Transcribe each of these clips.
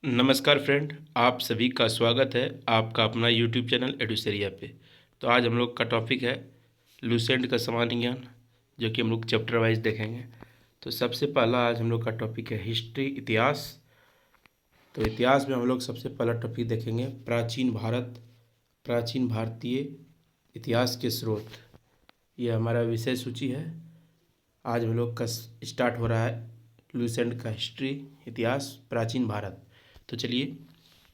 नमस्कार फ्रेंड, आप सभी का स्वागत है आपका अपना यूट्यूब चैनल एडुसरिया पे। तो आज हम लोग का टॉपिक है लूसेंट का सामान्य ज्ञान, जो कि हम लोग चैप्टर वाइज देखेंगे। तो सबसे पहला आज हम लोग का टॉपिक है हिस्ट्री, इतिहास। तो इतिहास में हम लोग सबसे पहला टॉपिक देखेंगे प्राचीन भारत, प्राचीन भारतीय इतिहास के स्रोत। यह हमारा विषय सूची है। आज हम लोग का स्टार्ट हो रहा है लूसेंट का हिस्ट्री, इतिहास, प्राचीन भारत। तो चलिए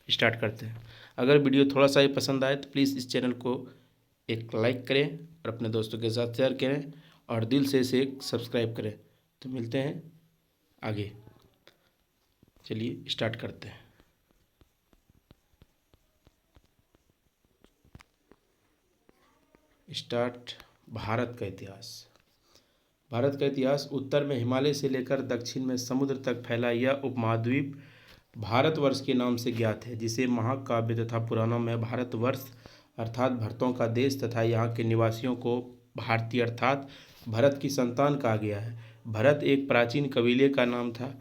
स्टार्ट करते हैं। अगर वीडियो थोड़ा सा ही पसंद आए तो प्लीज़ इस चैनल को एक लाइक करें और अपने दोस्तों के साथ शेयर करें और दिल से इसे सब्सक्राइब करें। तो मिलते हैं आगे। चलिए स्टार्ट करते हैं। स्टार्ट। भारत का इतिहास। भारत का इतिहास उत्तर में हिमालय से लेकर दक्षिण में समुद्र तक फैला यह उपमहाद्वीप भारतवर्ष के नाम से ज्ञात है, जिसे महाकाव्य तथा पुराणों में भारतवर्ष अर्थात भरतों का देश तथा यहाँ के निवासियों को भारतीय अर्थात भरत की संतान कहा गया है। भरत एक प्राचीन कबीले का नाम था।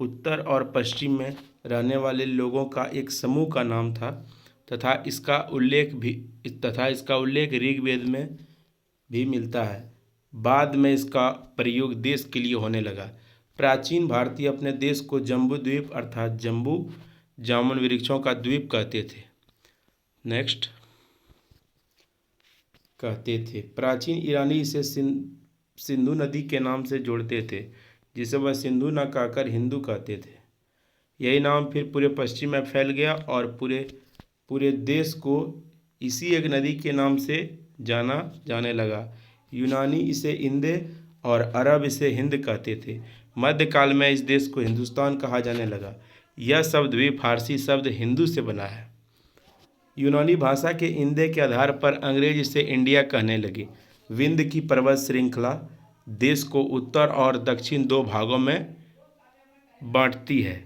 उत्तर और पश्चिम में रहने वाले लोगों का एक समूह का नाम था तथा इसका उल्लेख ऋग्वेद में भी मिलता है। बाद में इसका प्रयोग देश के लिए होने लगा। प्राचीन भारतीय अपने देश को जम्बू द्वीप अर्थात जम्बू जामुन वृक्षों का द्वीप कहते थे। नेक्स्ट कहते थे। प्राचीन ईरानी इसे सिंधु नदी के नाम से जोड़ते थे, जिसे वह सिंधु न कहकर हिंदू कहते थे। यही नाम फिर पूरे पश्चिम में फैल गया और पूरे देश को इसी एक नदी के नाम से जाना जाने लगा। यूनानी इसे इंदे और अरब इसे हिंद कहते थे। मध्यकाल में इस देश को हिंदुस्तान कहा जाने लगा। यह शब्द भी फारसी शब्द हिंदू से बना है। यूनानी भाषा के इंदे के आधार पर अंग्रेज इसे इंडिया कहने लगे। विंध्य की पर्वत श्रृंखला देश को उत्तर और दक्षिण दो भागों में बांटती है।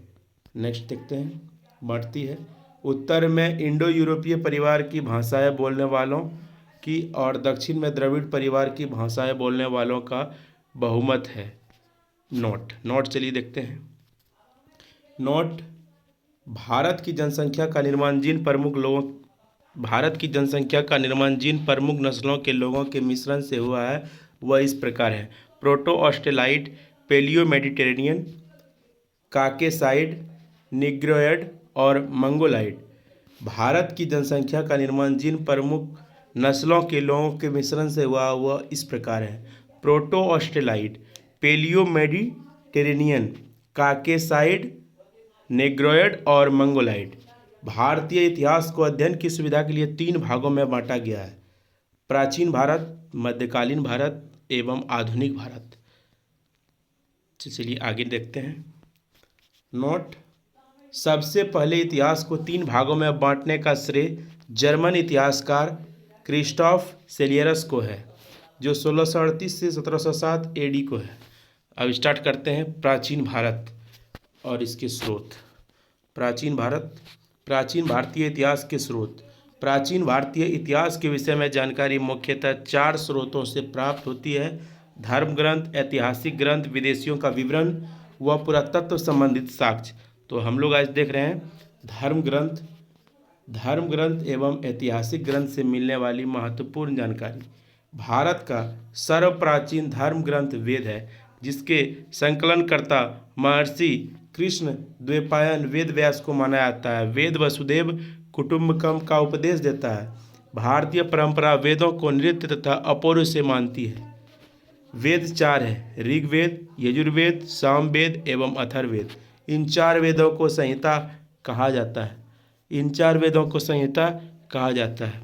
नेक्स्ट देखते हैं। बांटती है। उत्तर में इंडो यूरोपीय परिवार की भाषाएं बोलने वालों की और दक्षिण में द्रविड़ परिवार की भाषाएं बोलने वालों का बहुमत है। नोट चलिए देखते हैं। नोट। भारत की जनसंख्या का निर्माण जिन प्रमुख नस्लों के लोगों के मिश्रण से हुआ है वह इस प्रकार है। प्रोटो ऑस्ट्रेलाइड, पेलियो मेडिटेरेनियन, काकेसाइड, निग्रोयड और मंगोलाइड। भारत की जनसंख्या का निर्माण जिन प्रमुख नस्लों के लोगों के मिश्रण से हुआ वह इस प्रकार है। प्रोटो ऑस्ट्रेलाइड, पेलियो मेडिटेरेनियन, काकेसाइड, नेग्रोयड और मंगोलाइड। भारतीय इतिहास को अध्ययन की सुविधा के लिए 3 भागों में बांटा गया है: प्राचीन भारत, मध्यकालीन भारत एवं आधुनिक भारत। चलिए आगे देखते हैं। नोट। सबसे पहले इतिहास को 3 भागों में बांटने का श्रेय जर्मन इतिहासकार क्रिस्टॉफ सेलियरस को है, जो 1638 से 1707 एडी को है। अब स्टार्ट करते हैं प्राचीन भारत और इसके स्रोत। प्राचीन भारत। प्राचीन भारतीय इतिहास के स्रोत। प्राचीन भारतीय इतिहास के विषय में जानकारी मुख्यतः 4 स्रोतों से प्राप्त होती है: धर्म ग्रंथ, ऐतिहासिक ग्रंथ, विदेशियों का विवरण व पुरातत्व संबंधित साक्ष्य। तो हम लोग आज देख रहे हैं धर्म ग्रंथ एवं ऐतिहासिक ग्रंथ से मिलने वाली महत्वपूर्ण जानकारी। भारत का सर्वप्राचीन धर्म ग्रंथ वेद है, जिसके संकलनकर्ता महर्षि कृष्ण द्वैपायन वेद व्यास को माना जाता है। वेद वसुदेव कुटुम्बकम का उपदेश देता है। भारतीय परंपरा वेदों को नृत्य तथा अपूर्व से मानती है। वेद 4 है: ऋग्वेद, यजुर्वेद, सामवेद एवं अथर्ववेद। इन 4 वेदों को संहिता कहा जाता है।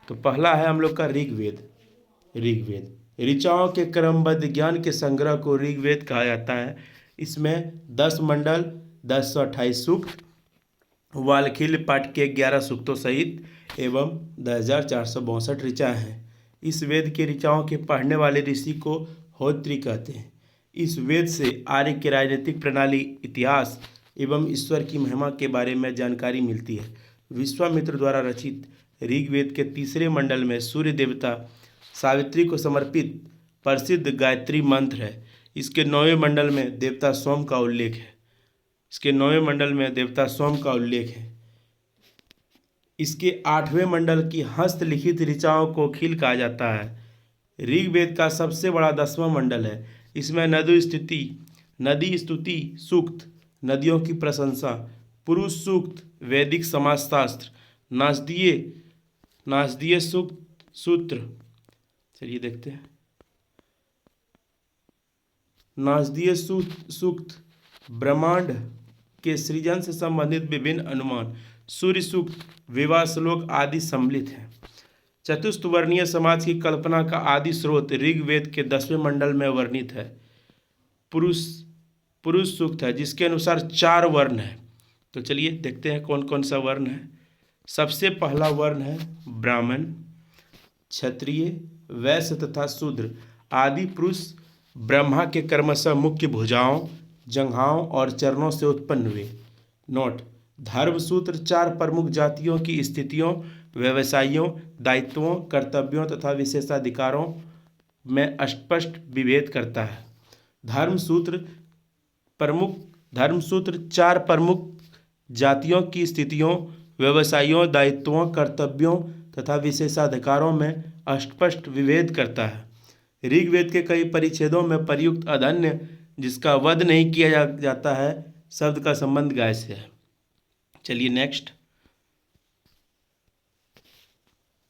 तो पहला है हम लोग का ऋग्वेद। ऋचाओं के क्रमबद्ध ज्ञान के संग्रह को ऋग्वेद कहा जाता है। इसमें 10 मंडल, 1028 सूक्त, वाल्खील पाठ के 11 सूक्तों सहित एवं 10,462 ऋचाएँ हैं। इस वेद के ऋचाओं के पढ़ने वाले ऋषि को होत्री कहते हैं। इस वेद से आर्य की राजनीतिक प्रणाली, इतिहास एवं ईश्वर की महिमा के बारे में जानकारी मिलती है। विश्वामित्र द्वारा रचित ऋग्वेद के 3 मंडल में सूर्य देवता सावित्री को समर्पित प्रसिद्ध गायत्री मंत्र है। इसके 9वें मंडल में देवता सोम का उल्लेख है। इसके 9वें मंडल में देवता सोम का उल्लेख है। इसके 8वें मंडल की हस्तलिखित ऋचाओं को खील कहा जाता है। ऋग्वेद का सबसे बड़ा 10वां मंडल है। इसमें नदी स्तुति सूक्त, नदियों की प्रशंसा, पुरुष सूक्त, वैदिक समाजशास्त्र, नासदीय सूत्र, चलिए देखते हैं, नासदीय सूक्त, ब्रह्मांड के सृजन से संबंधित विभिन्न अनुमान, सूर्य सूक्त, विवाह श्लोक आदि सम्मिलित हैं। चतुष्वर्णीय समाज की कल्पना का आदि स्रोत ऋग्वेद के 10वें मंडल में वर्णित है। पुरुष सूक्त है जिसके अनुसार 4 वर्ण है। तो चलिए देखते हैं कौन कौन सा वर्ण है। सबसे पहला वर्ण है ब्राह्मण, क्षत्रिय, वैश्य तथा शूद्र। आदि पुरुष ब्रह्मा के क्रमशः मुख्य भुजाओं, जंघाओं और चरणों से उत्पन्न हुए। नोट: धर्मसूत्र 4 प्रमुख जातियों की स्थितियों, व्यवसायों, दायित्वों, कर्तव्यों तथा विशेषाधिकारों में स्पष्ट विभेद करता है। धर्मसूत्र 4 प्रमुख जातियों की स्थितियों, व्यवसायों, दायित्वों, कर्तव्यों तथा विशेषाधिकारों में स्पष्ट विभेद करता है। ऋग्वेद के कई परिच्छेदों में प्रयुक्त अधन्य जिसका वध नहीं किया जाता है शब्द का संबंध गाय से है। चलिए नेक्स्ट।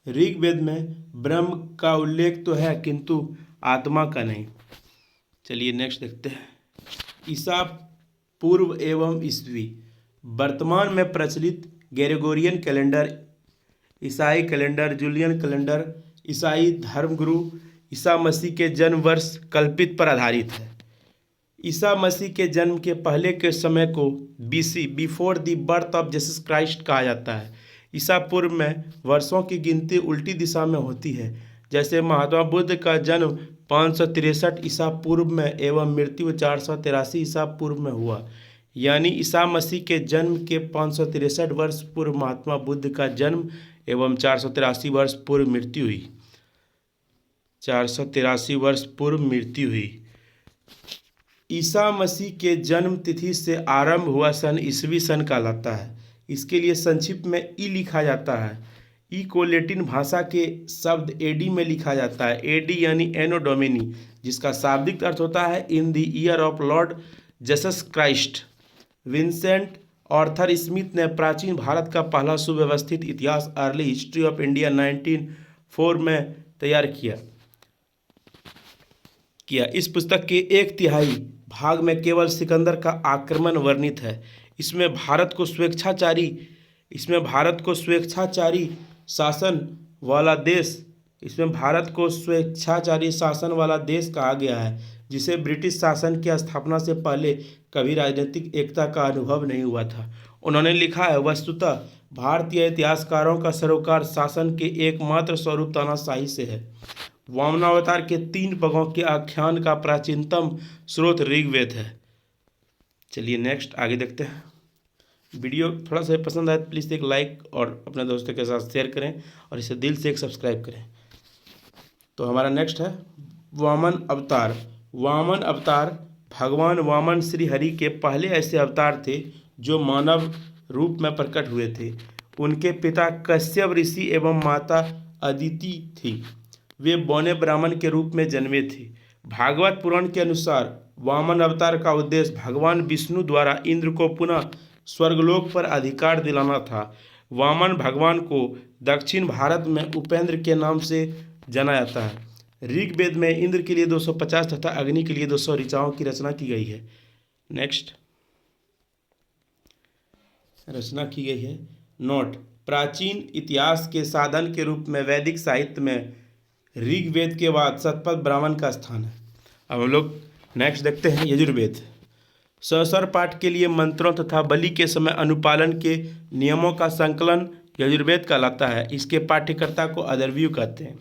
ऋग्वेद में ब्रह्म का उल्लेख तो है किंतु आत्मा का नहीं। चलिए नेक्स्ट देखते हैं। ईसा पूर्व एवं ईस्वी। वर्तमान में प्रचलित ग्रेगोरियन कैलेंडर, ईसाई कैलेंडर, जूलियन कैलेंडर ईसाई धर्मगुरु ईसा मसीह के जन्म वर्ष कल्पित पर आधारित है। ईसा मसीह के जन्म के पहले के समय को BC, before the birth of Jesus Christ कहा जाता है। ईसा पूर्व में वर्षों की गिनती उल्टी दिशा में होती है। जैसे महात्मा बुद्ध का जन्म 563 ईसा पूर्व में एवं मृत्यु 483 ईसा पूर्व में हुआ। यानी ईसा मसीह के जन्म के 563 वर्ष पूर्व महात्मा बुद्ध का जन्म एवं 483 वर्ष पूर्व मृत्यु हुई। 483 वर्ष पूर्व मृत्यु हुई। ईसा मसीह के जन्म तिथि से आरंभ हुआ सन ईसवी सन कहलाता है। इसके लिए संक्षिप्त में ई लिखा जाता है। ई को लैटिन भाषा के शब्द एडी में लिखा जाता है। एडी यानी एनो डोमिनी, जिसका शाब्दिक अर्थ होता है in the year of Lord Jesus Christ. Vincent Arthur Smith ने प्राचीन भारत का पहला सुव्यवस्थित इतिहास अर्ली हिस्ट्री ऑफ इंडिया 1904 में तैयार किया। इस पुस्तक के 1/3 भाग में केवल सिकंदर का आक्रमण वर्णित है। इसमें भारत को स्वेच्छाचारी शासन वाला देश कहा गया है, जिसे ब्रिटिश शासन की स्थापना से पहले कभी राजनीतिक एकता का अनुभव नहीं हुआ था। उन्होंने लिखा है, वस्तुतः भारतीय इतिहासकारों का सरोकार शासन के एकमात्र स्वरूप तानाशाही से है। वामनावतार के 3 पगों के आख्यान का प्राचीनतम स्रोत ऋग्वेद है। चलिए नेक्स्ट आगे देखते हैं। वीडियो थोड़ा सा पसंद आए तो प्लीज़ एक लाइक और अपने दोस्तों के साथ शेयर करें और इसे दिल से एक सब्सक्राइब करें। तो हमारा नेक्स्ट है वामन अवतार। वामन अवतार भगवान वामन श्री हरि के पहले ऐसे अवतार थे जो मानव रूप में प्रकट हुए थे। उनके पिता कश्यप ऋषि एवं माता अदिति थी। वे बौने ब्राह्मण के रूप में जन्मे थे। भागवत पुराण के अनुसार वामन अवतार का उद्देश्य भगवान विष्णु द्वारा इंद्र को पुनः स्वर्गलोक पर अधिकार दिलाना था। वामन भगवान को दक्षिण भारत में उपेंद्र के नाम से जाना जाता है। ऋग्वेद में इंद्र के लिए 250 तथा अग्नि के लिए 200 ऋचाओं की रचना की गई है। नेक्स्ट रचना की गई है। नोट: प्राचीन इतिहास के साधन के रूप में वैदिक साहित्य में ऋग्वेद के बाद शतपथ ब्राह्मण का स्थान है। अब हम लोग नेक्स्ट देखते हैं यजुर्वेद। सहस्र पाठ के लिए मंत्रों तथा बलि के समय अनुपालन के नियमों का संकलन यजुर्वेद कहलाता है। इसके पाठ्यकर्ता को अदर्व्यू कहते हैं।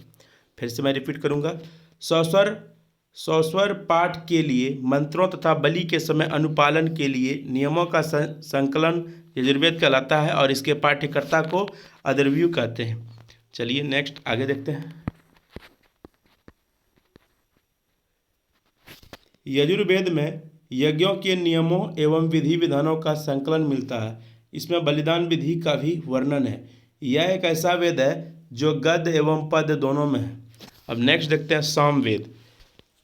फिर से मैं रिपीट करूंगा। सहस्र पाठ के लिए मंत्रों तथा बलि के समय अनुपालन के लिए नियमों का संकलन यजुर्वेद कहलाता है और इसके पाठ्यकर्ता को अदर्व्यू कहते हैं। चलिए नेक्स्ट आगे देखते हैं। यजुर्वेद में यज्ञों के नियमों एवं विधि विधानों का संकलन मिलता है। इसमें बलिदान विधि का भी वर्णन है। यह एक ऐसा वेद है जो गद्य एवं पद्य दोनों में है। अब नेक्स्ट देखते हैं सामवेद।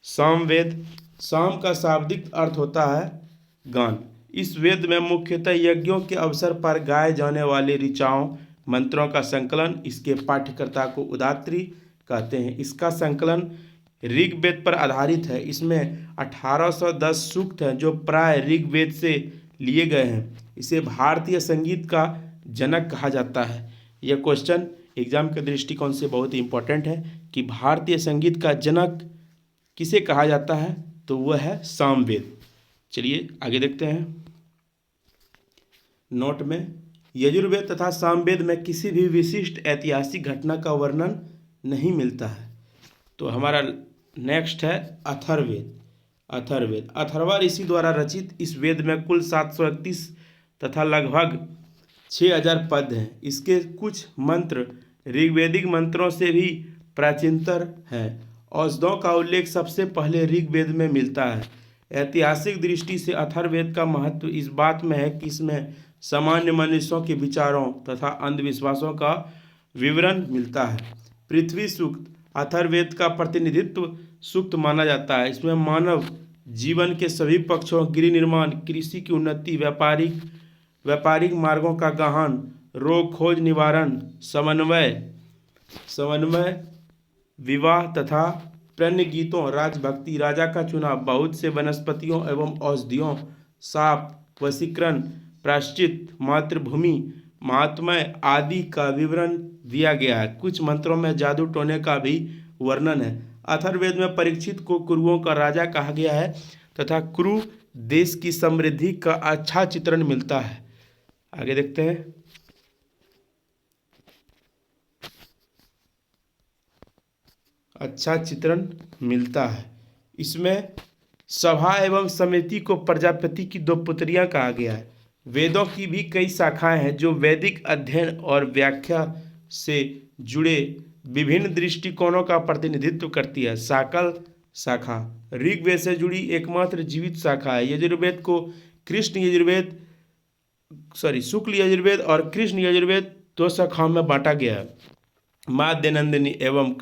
सामवेद, साम का शाब्दिक अर्थ होता है गान। इस वेद में मुख्यतः यज्ञों के अवसर पर गाए जाने वाले ऋचाओं मंत्रों का संकलन, इसके पाठ्यकर्ता को उदात्री कहते हैं। इसका संकलन ऋग्वेद पर आधारित है। इसमें 1810 सूक्त हैं जो प्राय ऋग्वेद से लिए गए हैं। इसे भारतीय संगीत का जनक कहा जाता है। यह क्वेश्चन एग्जाम के दृष्टिकोण से बहुत ही इंपॉर्टेंट है कि भारतीय संगीत का जनक किसे कहा जाता है, तो वह है सामवेद। चलिए आगे देखते हैं। नोट में यजुर्वेद तथा सामवेद में किसी भी विशिष्ट ऐतिहासिक घटना का वर्णन नहीं मिलता है। तो हमारा नेक्स्ट है अथर्ववेद। अथर्ववेद अथर्वा ऋषि द्वारा रचित इस वेद में कुल 731 तथा लगभग 6000 पद हैं। इसके कुछ मंत्र ऋग्वेदिक मंत्रों से भी प्राचीनतर हैं। औषधों का उल्लेख सबसे पहले ऋग्वेद में मिलता है। ऐतिहासिक दृष्टि से अथर्ववेद का महत्व इस बात में है कि इसमें सामान्य मनुष्यों के विचारों तथा अंधविश्वासों का विवरण मिलता है। पृथ्वी सूक्त अथर्ववेद का प्रतिनिधित्व सूक्त माना जाता है। इसमें मानव जीवन के सभी पक्षों, गृह निर्माण, कृषि की उन्नति, व्यापारिक मार्गों का गहन, रोग खोज निवारण, समन्वय, विवाह तथा प्रणय गीतों, राजभक्ति, राजा का चुनाव, बहुत से वनस्पतियों एवं औषधियों, साप, वशीकरण, प्रायश्चित, मातृभूमि, महात्म्य आदि का विवरण दिया गया है। कुछ मंत्रों में जादू टोने का भी वर्णन है। अथर्ववेद में परीक्षित को कुरुओं का राजा कहा गया है तथा कुरु देश की समृद्धि का अच्छा चित्रण मिलता है। आगे देखते हैं। अच्छा चित्रण मिलता है। इसमें सभा एवं समिति को प्रजापति की 2 पुत्रियां कहा गया है। वेदों की भी कई शाखाएं हैं जो वैदिक अध्ययन और व्याख्या से जुड़े विभिन्न दृष्टिकोणों का प्रतिनिधित्व करती है। शाकल शाखा ऋग्वेद से जुड़ी एकमात्र जीवित शाखा है। यजुर्वेद को शुक्ल यजुर्वेद और कृष्ण यजुर्वेद 2 शाखाओं में बांटा गया है। माध्यनंदिनी एवं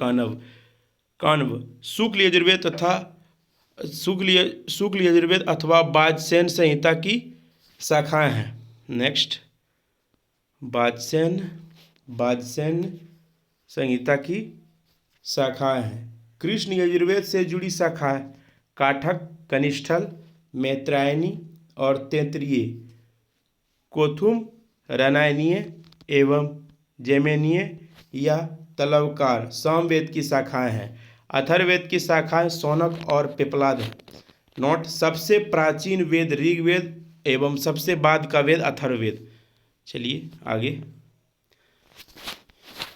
काण्व शुक्ल यजुर्वेद अथवा वाजसेन संहिता की शाखाएं हैं। नेक्स्ट वाजसेन संहिता की शाखाएं हैं। कृष्ण यजुर्वेद से जुड़ी शाखाएं काठक, कनिष्ठल, मैत्रायणी और तैत्तिरीय, कोथुम, रनायनीय एवं जैमिनीय या तलवकार सामवेद की शाखाएं हैं। अथर्ववेद की शाखाएं शौनक और पिप्पलाद हैं। नोट, सबसे प्राचीन वेद ऋग्वेद एवं सबसे बाद का वेद अथर्ववेद। चलिए आगे।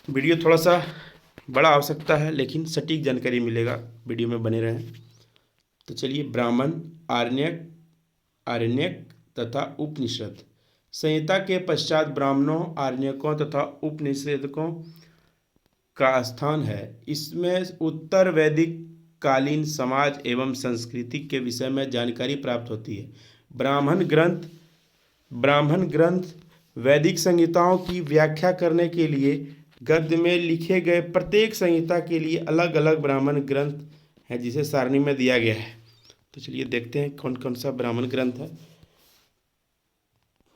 वीडियो थोड़ा सा बड़ा हो सकता है लेकिन सटीक जानकारी मिलेगा, वीडियो में बने रहें। तो चलिए, ब्राह्मण, आरण्यक तथा उपनिषद। संहिता के पश्चात ब्राह्मणों, आरण्यकों तथा उपनिषदों का स्थान है। इसमें उत्तर वैदिक कालीन समाज एवं संस्कृति के विषय में जानकारी प्राप्त होती है। ब्राह्मण ग्रंथ वैदिक संहिताओं की व्याख्या करने के लिए गद्य में लिखे गए प्रत्येक संहिता के लिए अलग अलग ब्राह्मण ग्रंथ है जिसे सारणी में दिया गया है। तो चलिए देखते हैं कौन कौन सा ब्राह्मण ग्रंथ है।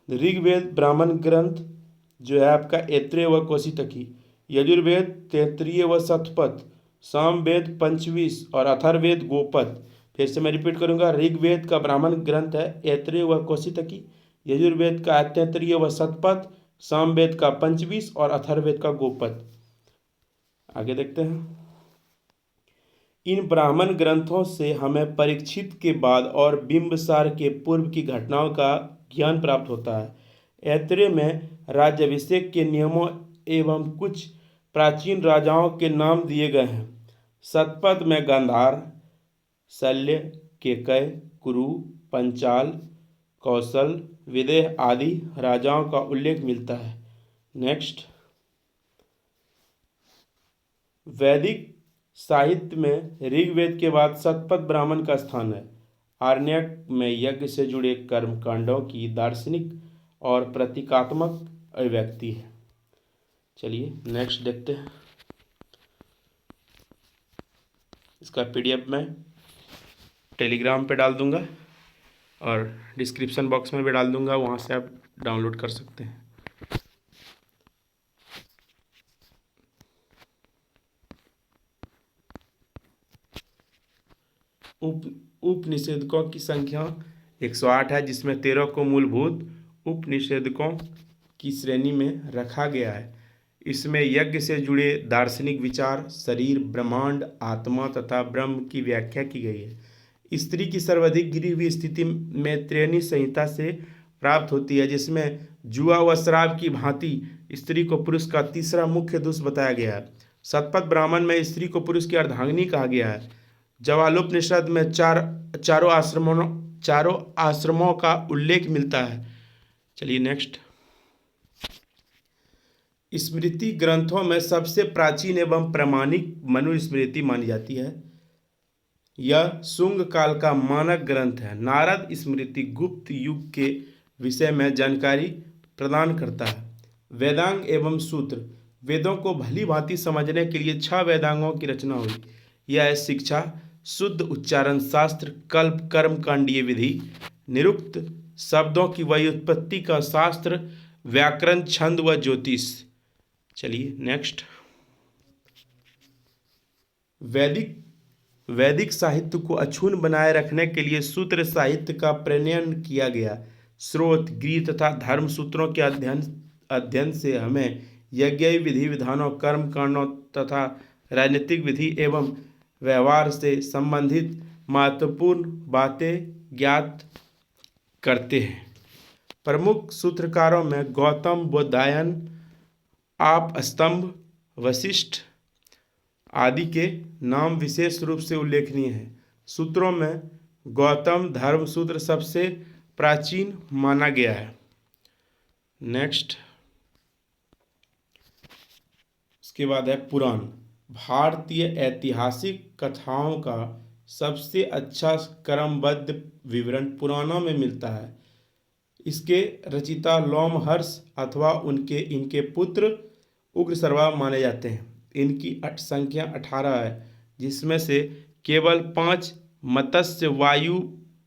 ऋग्वेद ब्राह्मण ग्रंथ जो है आपका ऐत्रेय व कौशितकी, यजुर्वेद तैत्तिरीय व शतपथ, सामवेद पंचविश और अथर्ववेद गोपद। फिर से मैं रिपीट करूंगा, ऋग्वेद का ब्राह्मण ग्रंथ है ऐत्रेय व कौशितकी, यजुर्वेद का तैत्तिरीय व शतपथ, सामवेद का पंचविश और अथर्ववेद का गोपद। आगे देखते हैं। इन ब्राह्मण ग्रंथों से हमें परीक्षित के बाद और बिंबसार के पूर्व की घटनाओं का ज्ञान प्राप्त होता है। ऐत्रेय में राज्याभिषेक के नियमों एवं कुछ प्राचीन राजाओं के नाम दिए गए हैं। शतपथ में गांधार, शल्य, केकय, कुरु, पंचाल, कौशल, विदेह आदि राजाओं का उल्लेख मिलता है। नेक्स्ट, वैदिक साहित्य में ऋग्वेद के बाद शतपथ ब्राह्मण का स्थान है। आरण्यक में यज्ञ से जुड़े कर्मकांडों की दार्शनिक और प्रतीकात्मक अभिव्यक्ति है। चलिए नेक्स्ट देखते हैं। इसका पीडीएफ मैं टेलीग्राम पे डाल दूंगा और डिस्क्रिप्शन बॉक्स में भी डाल दूंगा, वहाँ से आप डाउनलोड कर सकते हैं। उपनिषेधकों की संख्या 108 है, जिसमें 13 को मूलभूत उपनिषेधकों की श्रेणी में रखा गया है। इसमें यज्ञ से जुड़े दार्शनिक विचार, शरीर, ब्रह्मांड, आत्मा तथा ब्रह्म की व्याख्या की गई है। स्त्री की सर्वाधिक गिरी हुई स्थिति मैत्रेयनी संहिता से प्राप्त होती है, जिसमें जुआ व शराब की भांति स्त्री को पुरुष का तीसरा मुख्य दोष बताया गया है। शतपथ ब्राह्मण में स्त्री को पुरुष की अर्धांगिनी कहा गया है। जवालोपनिषद में चारों आश्रमों का उल्लेख मिलता है। चलिए नेक्स्ट। स्मृति ग्रंथों में सबसे प्राचीन एवं प्रामाणिक मनुस्मृति मानी जाती है। यह शुंग काल का मानक ग्रंथ है। नारद स्मृति गुप्त युग के विषय में जानकारी प्रदान करता है। वेदांग एवं सूत्र, वेदों को भली भांति समझने के लिए 6 वेदांगों की रचना हुई। यह है शिक्षा, शुद्ध उच्चारण शास्त्र, कल्प, कर्म कांडीय विधि, निरुक्त शब्दों की व्युत्पत्ति का शास्त्र, व्याकरण, छंद व ज्योतिष। चलिए नेक्स्ट। वैदिक साहित्य को अक्षुण्ण बनाए रखने के लिए सूत्र साहित्य का प्रणयन किया गया। स्रोत, गृह तथा धर्म सूत्रों के अध्ययन से हमें यज्ञ विधि विधानों, कर्म कांडों तथा राजनीतिक विधि एवं व्यवहार से संबंधित महत्वपूर्ण बातें ज्ञात करते हैं। प्रमुख सूत्रकारों में गौतम, बोधायन, आपस्तंभ, वशिष्ठ आदि के नाम विशेष रूप से उल्लेखनीय हैं। सूत्रों में गौतम धर्म सूत्र सबसे प्राचीन माना गया है। नेक्स्ट। इसके बाद है पुराण। भारतीय ऐतिहासिक कथाओं का सबसे अच्छा क्रमबद्ध विवरण पुराणों में मिलता है। इसके रचिता लोमहर्ष अथवा इनके पुत्र उग्रश्रवा माने जाते हैं। इनकी संख्या 18 है, जिसमें से केवल 5 मत्स्य, वायु,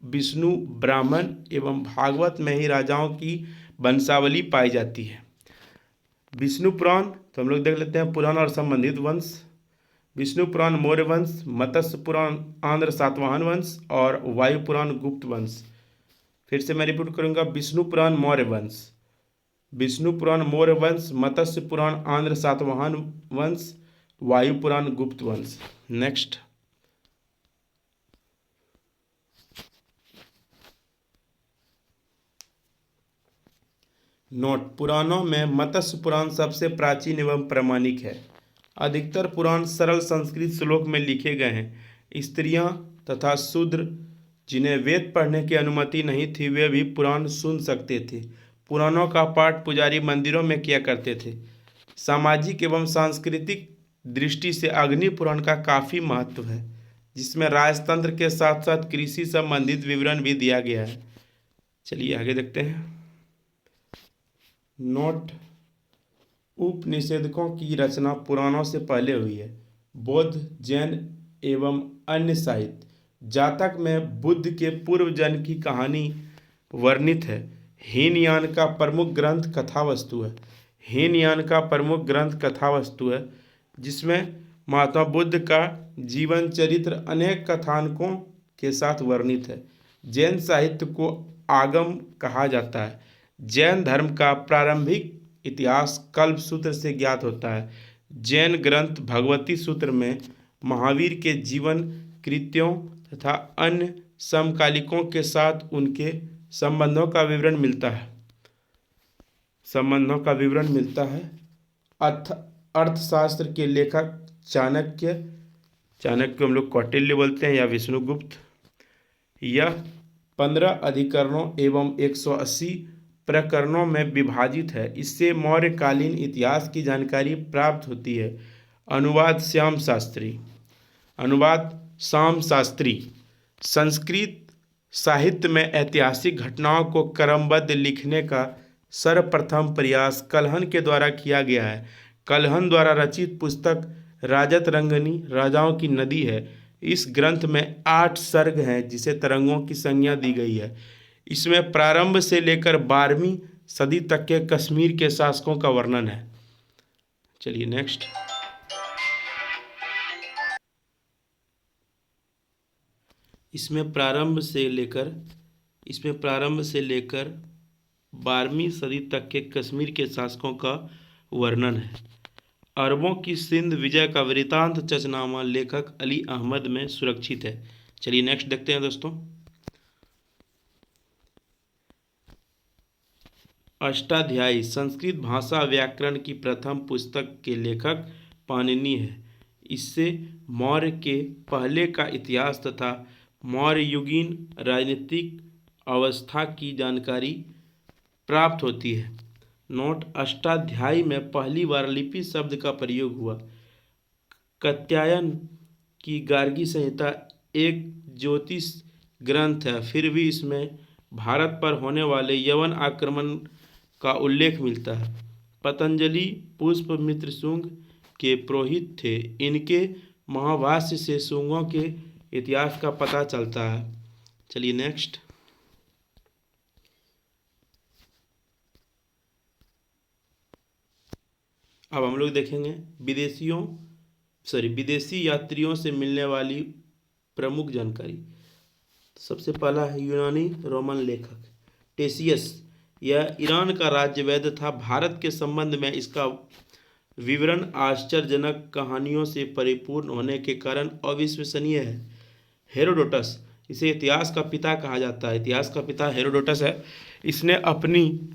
विष्णु, ब्राह्मण एवं भागवत में ही राजाओं की वंशावली पाई जाती है। विष्णु पुराण तो हम लोग देख लेते हैं, पुराण और संबंधित वंश। विष्णु पुराण मौर्य वंश, मत्स्य पुराण आंध्र सातवाहन वंश और वायु पुराण गुप्त वंश। फिर से मैं रिपीट करूंगा, विष्णु पुराण मौर्य वंश, विष्णु पुराण मौर्य वंश, मत्स्य पुराण आंध्र सातवाहन वंश, वायु पुराण गुप्त वंश। नेक्स्ट। नोट। पुराणों में मत्स्य पुराण सबसे प्राचीन एवं प्रामाणिक है। अधिकतर पुराण सरल संस्कृत श्लोक में लिखे गए हैं। स्त्रियां तथा शूद्र जिन्हें वेद पढ़ने की अनुमति नहीं थी, वे भी पुराण सुन सकते थे। पुराणों का पाठ पुजारी मंदिरों में किया करते थे। सामाजिक एवं सांस्कृतिक दृष्टि से अग्नि पुराण का काफ़ी महत्व है, जिसमें राजतंत्र के साथ साथ कृषि संबंधित विवरण भी दिया गया है। चलिए आगे देखते हैं। नोट। उपनिषेधकों की रचना पुराणों से पहले हुई है। बौद्ध, जैन एवं अन्य साहित्य। जातक में बुद्ध के पूर्व जन्म की कहानी वर्णित है। हीनयान का प्रमुख ग्रंथ कथावस्तु है। हीनयान का प्रमुख ग्रंथ कथावस्तु है, जिसमें महात्मा बुद्ध का जीवन चरित्र अनेक कथानकों के साथ वर्णित है। जैन साहित्य को आगम कहा जाता है। जैन धर्म का प्रारंभिक इतिहास कल्प सूत्र से ज्ञात होता है। जैन ग्रंथ भगवती सूत्र में महावीर के जीवन, कृत्यों तथा अन्य समकालिकों के साथ उनके संबंधों का विवरण मिलता है। अर्थशास्त्र के लेखक चाणक्य को हम लोग कौटिल्य बोलते हैं या विष्णुगुप्त। यह 15 अधिकरणों एवं 180 प्रकरणों में विभाजित है। इससे मौर्यकालीन इतिहास की जानकारी प्राप्त होती है। अनुवाद श्याम शास्त्री। संस्कृत साहित्य में ऐतिहासिक घटनाओं को क्रमबद्ध लिखने का सर्वप्रथम प्रयास कल्हण के द्वारा किया गया है। कल्हण द्वारा रचित पुस्तक राजत रंगनी राजाओं की नदी है। इस ग्रंथ में 8 सर्ग हैं जिसे तरंगों की संज्ञा दी गई है। इसमें प्रारंभ से लेकर 12वीं सदी तक के कश्मीर के शासकों का वर्णन है। चलिए नेक्स्ट। इसमें प्रारंभ से लेकर 12वीं सदी तक के कश्मीर के शासकों का वर्णन है। अरबों की सिंध विजय का वृतांत चचनामा लेखक अली अहमद में सुरक्षित है। चलिए नेक्स्ट देखते हैं दोस्तों। अष्टाध्यायी संस्कृत भाषा व्याकरण की प्रथम पुस्तक के लेखक पाणिनि है। इससे मौर्य के पहले का इतिहास तथा मौर्ययुगीन राजनीतिक अवस्था की जानकारी प्राप्त होती है। नोट: अष्टाध्यायी में पहली बार लिपि शब्द का प्रयोग हुआ। कात्यायन की गार्गी संहिता एक ज्योतिष ग्रंथ है, फिर भी इसमें भारत पर होने वाले यवन आक्रमण का उल्लेख मिलता है। पतंजलि पुष्पमित्र शुंग के पुरोहित थे। इनके महाभाष्य से शुंगों के इतिहास का पता चलता है। चलिए नेक्स्ट। अब हम लोग देखेंगे विदेशी यात्रियों से मिलने वाली प्रमुख जानकारी। सबसे पहला है यूनानी रोमन लेखक टेसियस। यह ईरान का राज्य वैद्य था। भारत के संबंध में इसका विवरण आश्चर्यजनक कहानियों से परिपूर्ण होने के कारण अविश्वसनीय है। हेरोडोटस, इसे इतिहास का पिता कहा जाता है। इतिहास का पिता हेरोडोटस है। इसने अपनी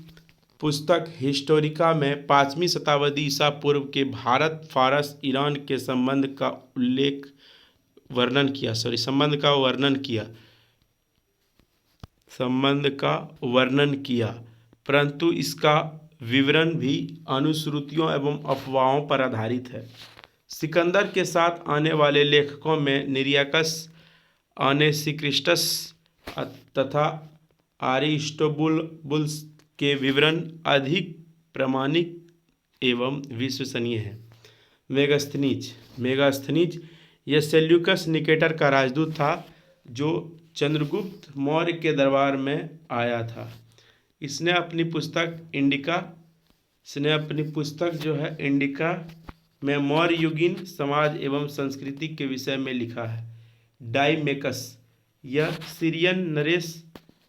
पुस्तक हिस्टोरिका में 5वीं शताब्दी ईसा पूर्व के भारत फारस ईरान के संबंध का वर्णन किया, परंतु इसका विवरण भी अनुश्रुतियों एवं अफवाहों पर आधारित है। सिकंदर के साथ आने वाले लेखकों में निरियाकस, अनेसिक्रिस्टस तथा अरिस्टोबुलस के विवरण अधिक प्रामाणिक एवं विश्वसनीय हैं। मेगास्थनीज यह सेल्यूकस निकेटर का राजदूत था जो चंद्रगुप्त मौर्य के दरबार में आया था। इसने अपनी पुस्तक जो है इंडिका में मौर्य युगीन समाज एवं संस्कृति के विषय में लिखा है। डाइमेकस यह सीरियन नरेश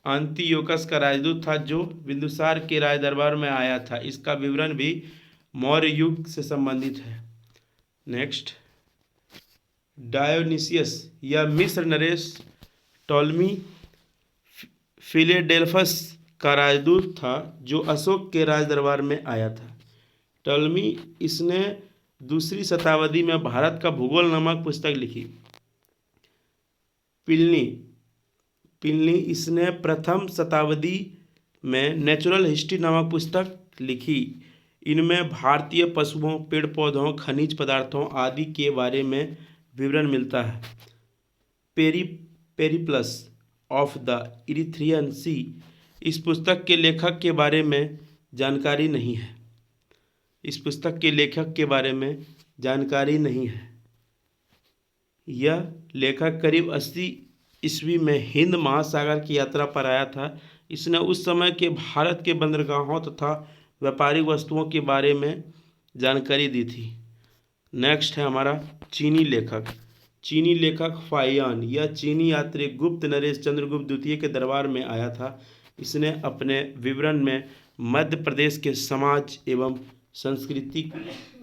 अंतियोकस का राजदूत था जो बिंदुसार के राज दरबार में आया था। इसका विवरण भी मौर्य युग से संबंधित है। नेक्स्ट। डायोनिसियस यह मिस्र नरेश टॉलमी फिलेडेल्फस का राजदूत था जो अशोक के राज दरबार में आया था। टॉलमी इसने 2री शताब्दी में भारत का भूगोल नामक पुस्तक लिखी। प्लिनी इसने प्रथम शताब्दी में नेचुरल हिस्ट्री नामक पुस्तक लिखी। इनमें भारतीय पशुओं, पेड़ पौधों, खनिज पदार्थों आदि के बारे में विवरण मिलता है। पेरिप्लस ऑफ द इरिथ्रियन सी, इस पुस्तक के लेखक के बारे में जानकारी नहीं है। यह लेखक करीब 80 ईस्वी में हिंद महासागर की यात्रा पर आया था। इसने उस समय के भारत के बंदरगाहों तथा व्यापारिक वस्तुओं के बारे में जानकारी दी थी। नेक्स्ट है हमारा चीनी लेखक फाहियान। यह चीनी यात्री गुप्त नरेश चंद्रगुप्त द्वितीय के दरबार में आया था। इसने अपने विवरण में मध्य प्रदेश के समाज एवं संस्कृति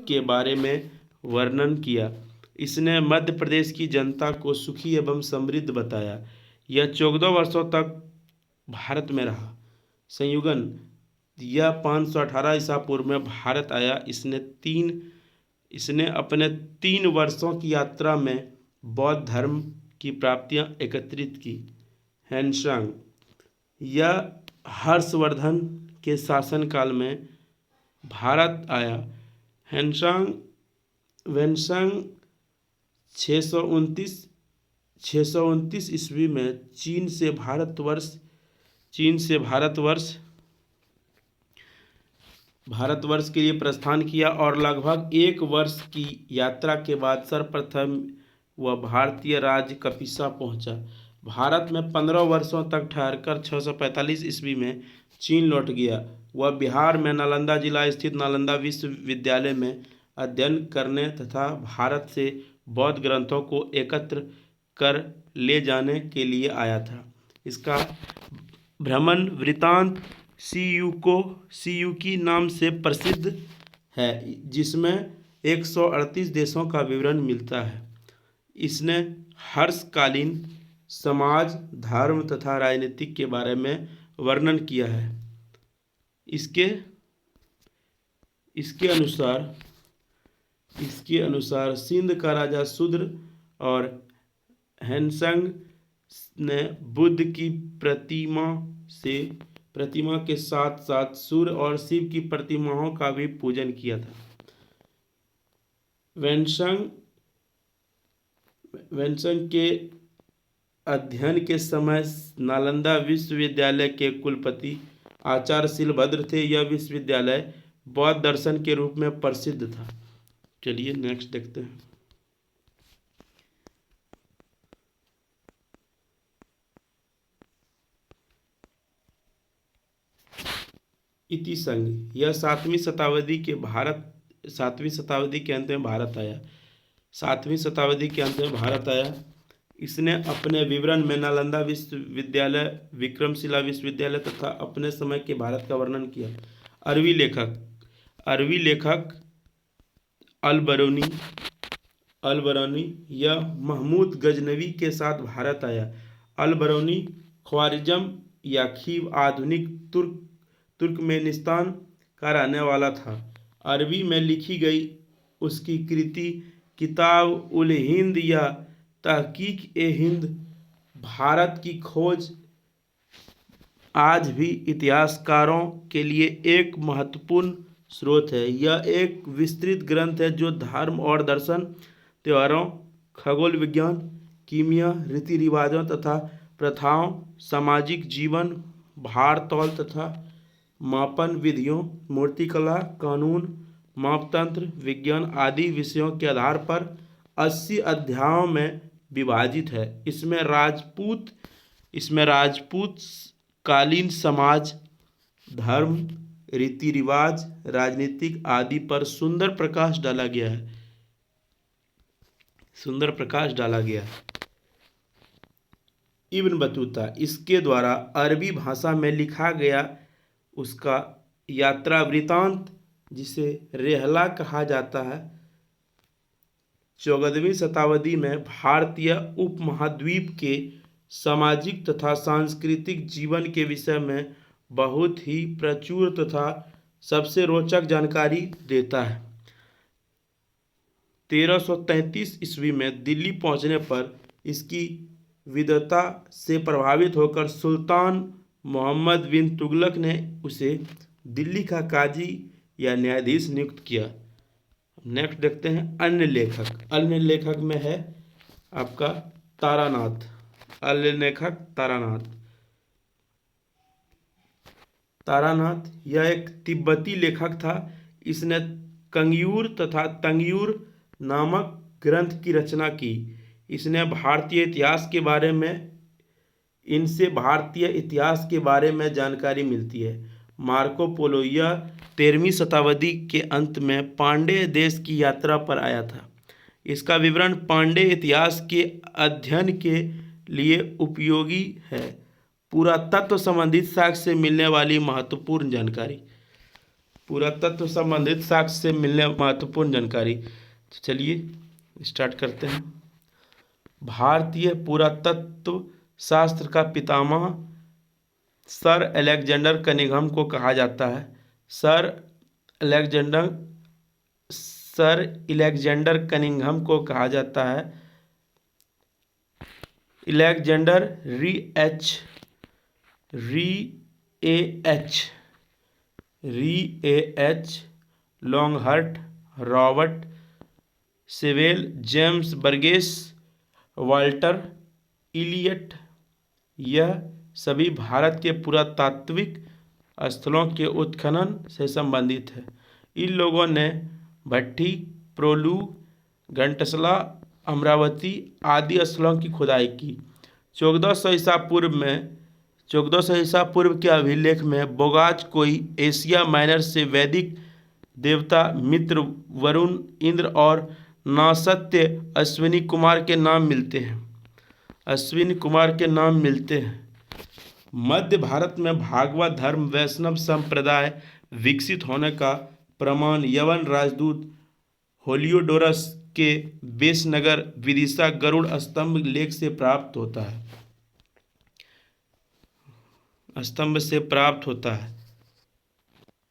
के बारे में वर्णन किया। इसने मध्य प्रदेश की जनता को सुखी एवं समृद्ध बताया। यह 14 वर्षों तक भारत में रहा। संयुगन यह 518 ईसा पूर्व में भारत आया। इसने अपने 3 वर्षों की यात्रा में बौद्ध धर्म की प्राप्तियां एकत्रित की। हेनसांग यह हर्षवर्धन के शासनकाल में भारत आया। वेनसांग 629 629 ईस्वी में चीन से भारतवर्ष के लिए प्रस्थान किया और लगभग 1 वर्ष की यात्रा के बाद सर्वप्रथम वह भारतीय राज्य कपिसा पहुंचा। भारत में 15 वर्षों तक ठहरकर 645 ईस्वी में चीन लौट गया। वह बिहार में नालंदा जिला स्थित नालंदा विश्वविद्यालय में अध्ययन करने तथा भारत से बौद्ध ग्रंथों को एकत्र कर ले जाने के लिए आया था। इसका भ्रमण वृत्तांत सीयूकी नाम से प्रसिद्ध है, जिसमें 138 देशों का विवरण मिलता है। इसने हर्षकालीन समाज, धर्म तथा राजनीति के बारे में वर्णन किया है। इसके अनुसार सिंध का राजा शूद्र और हैनसंग ने बुद्ध की प्रतिमा के साथ साथ सूर्य और शिव की प्रतिमाओं का भी पूजन किया था। वेनसंग के अध्ययन के समय नालंदा विश्वविद्यालय के कुलपति आचार्य शीलभद्र थे। यह विश्वविद्यालय बौद्ध दर्शन के रूप में प्रसिद्ध था। चलिए नेक्स्ट देखते हैं। इति संघ, यह 7वीं शताब्दी के अंत में भारत आया। 7वीं शताब्दी के अंत में भारत आया। इसने अपने विवरण में नालंदा विश्वविद्यालय, विक्रमशिला विश्वविद्यालय तथा अपने समय के भारत का वर्णन किया। अरबी लेखक अल-बरूनी यह महमूद गजनवी के साथ भारत आया। अल-बरूनी ख्वारिज़्म या खीव आधुनिक तुर्कमेनिस्तान का रहने वाला था। अरबी में लिखी गई उसकी कृति किताब उल हिंद या तहकीक-ए-हिंद भारत की खोज आज भी इतिहासकारों के लिए एक महत्वपूर्ण स्रोत है। यह एक विस्तृत ग्रंथ है जो धर्म और दर्शन, त्योहारों, खगोल विज्ञान, कीमिया, रीति रिवाजों तथा प्रथाओं, सामाजिक जीवन, भार तौल तथा मापन विधियों, मूर्तिकला, कानून, मापतंत्र, विज्ञान आदि विषयों के आधार पर 80 अध्यायों में विभाजित है। इसमें राजपूत कालीन समाज, धर्म, रीति रिवाज, राजनीतिक आदि पर सुंदर प्रकाश डाला गया है। इब्न बतूता, इसके द्वारा अरबी भाषा में लिखा गया उसका यात्रा वृत्तांत, जिसे रेहला कहा जाता है, 14वीं शताब्दी में भारतीय उपमहाद्वीप के सामाजिक तथा सांस्कृतिक जीवन के विषय में बहुत ही प्रचुर तथा सबसे रोचक जानकारी देता है। 1333 ईस्वी में दिल्ली पहुंचने पर इसकी विद्वता से प्रभावित होकर सुल्तान मोहम्मद बिन तुगलक ने उसे दिल्ली का काजी या न्यायाधीश नियुक्त किया। नेक्स्ट देखते हैं अन्य लेखक में है आपका तारानाथ। अन्य लेखक तारानाथ यह एक तिब्बती लेखक था। इसने कंग्यूर तथा तंग्यूर नामक ग्रंथ की रचना की। इनसे भारतीय इतिहास के बारे में जानकारी मिलती है। मार्को पोलो यह 13वीं शताब्दी के अंत में पांड्य देश की यात्रा पर आया था। इसका विवरण पांड्य इतिहास के अध्ययन के लिए उपयोगी है। पुरातत्व संबंधित साक्ष्य से मिलने वाली महत्वपूर्ण जानकारी। तो चलिए स्टार्ट करते हैं। भारतीय पुरातत्व शास्त्र का पितामह सर अलेक्जेंडर कनिंघम को कहा जाता है। सर अलेक्जेंडर कनिंघम को कहा जाता है Alexander Rea, Longhurst, Robert Sewell, James Burgess, Walter Elliot. यह सभी भारत के पुरातात्विक स्थलों के उत्खनन से संबंधित है। इन लोगों ने भट्टी, प्रोलू, घंटसला, अमरावती आदि स्थलों की खुदाई की। 1400 ईसा पूर्व के अभिलेख में बोगाज कोई एशिया माइनर से वैदिक देवता मित्र, वरुण, इंद्र और नासत्य अश्विनी कुमार के नाम मिलते हैं। मध्य भारत में भागवत धर्म वैष्णव संप्रदाय विकसित होने का प्रमाण यवन राजदूत होलियोडोरस के बेसनगर विदिशा गरुड़ स्तंभ लेख से प्राप्त होता है।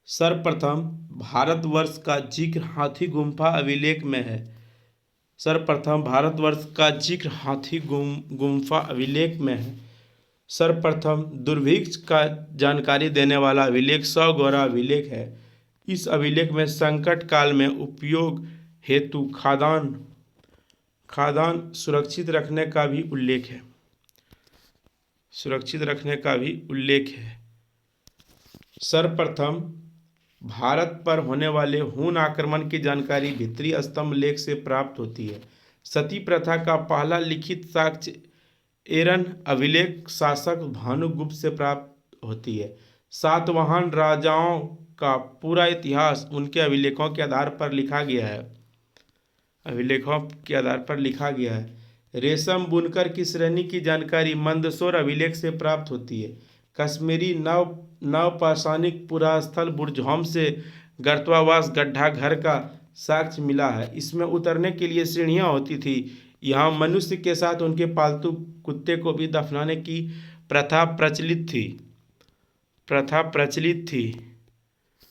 सर्वप्रथम भारतवर्ष का जिक्र हाथी गुम्फा अभिलेख में है। सर्वप्रथम दुर्भिक्ष का जानकारी देने वाला अभिलेख 100 गौरा अभिलेख है। इस अभिलेख में संकट काल में उपयोग हेतु खाद्यान्न सुरक्षित रखने का भी उल्लेख है। सर्वप्रथम भारत पर होने वाले हून आक्रमण की जानकारी भित्री स्तंभ लेख से प्राप्त होती है। सती प्रथा का पहला लिखित साक्ष्य एरन अभिलेख शासक भानुगुप्त से प्राप्त होती है। सातवाहन राजाओं का पूरा इतिहास उनके अभिलेखों के आधार पर लिखा गया है। रेशम बुनकर की श्रेणी की जानकारी मंदसौर अभिलेख से प्राप्त होती है। कश्मीरी नवपाषाणिक पुरास्थल बुरझौम से गर्तवावास गड्ढा घर का साक्ष्य मिला है। इसमें उतरने के लिए सीढ़ियां होती थी। यहाँ मनुष्य के साथ उनके पालतू कुत्ते को भी दफनाने की प्रथा प्रचलित थी।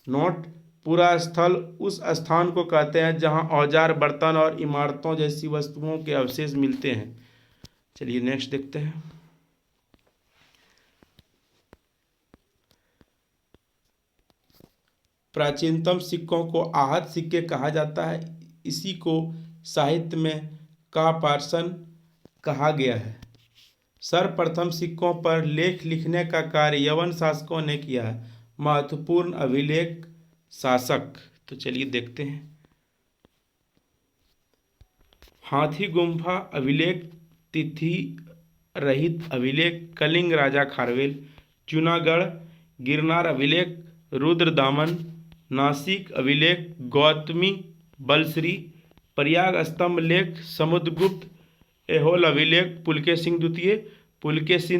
नोट: पूरा स्थल उस स्थान को कहते हैं जहाँ औजार, बर्तन और इमारतों जैसी वस्तुओं के अवशेष मिलते हैं। चलिए नेक्स्ट देखते हैं। प्राचीनतम सिक्कों को आहत सिक्के कहा जाता है। इसी को साहित्य में कापार्सन कहा गया है। सर्वप्रथम सिक्कों पर लेख लिखने का कार्य यवन शासकों ने किया है। महत्वपूर्ण अभिलेख शासक, तो चलिए देखते हैं। हाथी गुम्फा अभिलेख, तिथि रहित अभिलेख कलिंग राजा खारवेल, जूनागढ़ गिरनार अभिलेख रुद्रदामन, नासिक अभिलेख गौतमी बलश्री, प्रयाग स्तंभ लेख समुद्रगुप्त, ऐहोल अभिलेख पुलकेशिन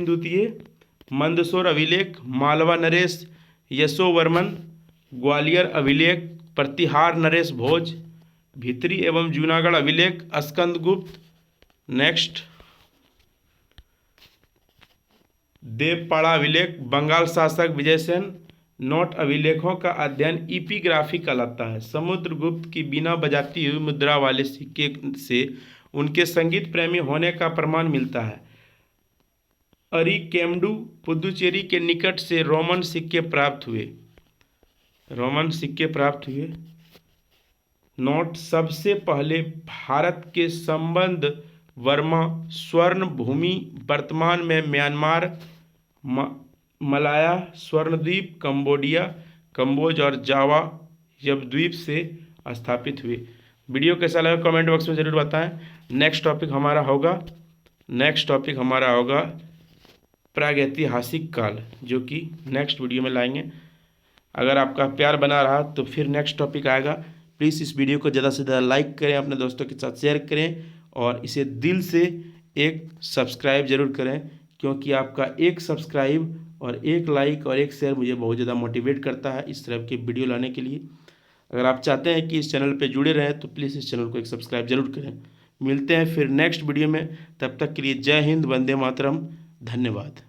द्वितीय, मंदसौर अभिलेख मालवा नरेश यशोवर्मन, ग्वालियर अभिलेख प्रतिहार नरेश भोज, भित्री एवं जूनागढ़ अभिलेख स्कंदगुप्त। नेक्स्ट, देवपाड़ा अभिलेख बंगाल शासक विजयसेन। नोट: अभिलेखों का अध्ययन इपिग्राफी कहलाता है। समुद्रगुप्त की बिना बजाती हुई मुद्रा वाले सिक्के से उनके संगीत प्रेमी होने का प्रमाण मिलता है। अरिकेमेडु पुदुचेरी के निकट से रोमन सिक्के प्राप्त हुए। नोट: सबसे पहले भारत के संबंध वर्मा स्वर्ण भूमि वर्तमान में म्यांमार, मलाया स्वर्णद्वीप, कंबोज और जावा यवद्वीप से स्थापित हुए। वीडियो कैसा लगा कमेंट बॉक्स में ज़रूर बताएं। नेक्स्ट टॉपिक हमारा होगा प्रागैतिहासिक काल, जो कि नेक्स्ट वीडियो में लाएंगे। अगर आपका प्यार बना रहा तो फिर नेक्स्ट टॉपिक आएगा। प्लीज़ इस वीडियो को ज़्यादा से ज़्यादा लाइक करें, अपने दोस्तों के साथ शेयर करें और इसे दिल से एक सब्सक्राइब जरूर करें, क्योंकि आपका एक सब्सक्राइब और एक लाइक और एक शेयर मुझे बहुत ज़्यादा मोटिवेट करता है इस तरह के वीडियो लाने के लिए। अगर आप चाहते हैं कि इस चैनल पे जुड़े रहें तो प्लीज़ इस चैनल को एक सब्सक्राइब जरूर करें। मिलते हैं फिर नेक्स्ट वीडियो में, तब तक के लिए जय हिंद, वंदे मातरम, धन्यवाद।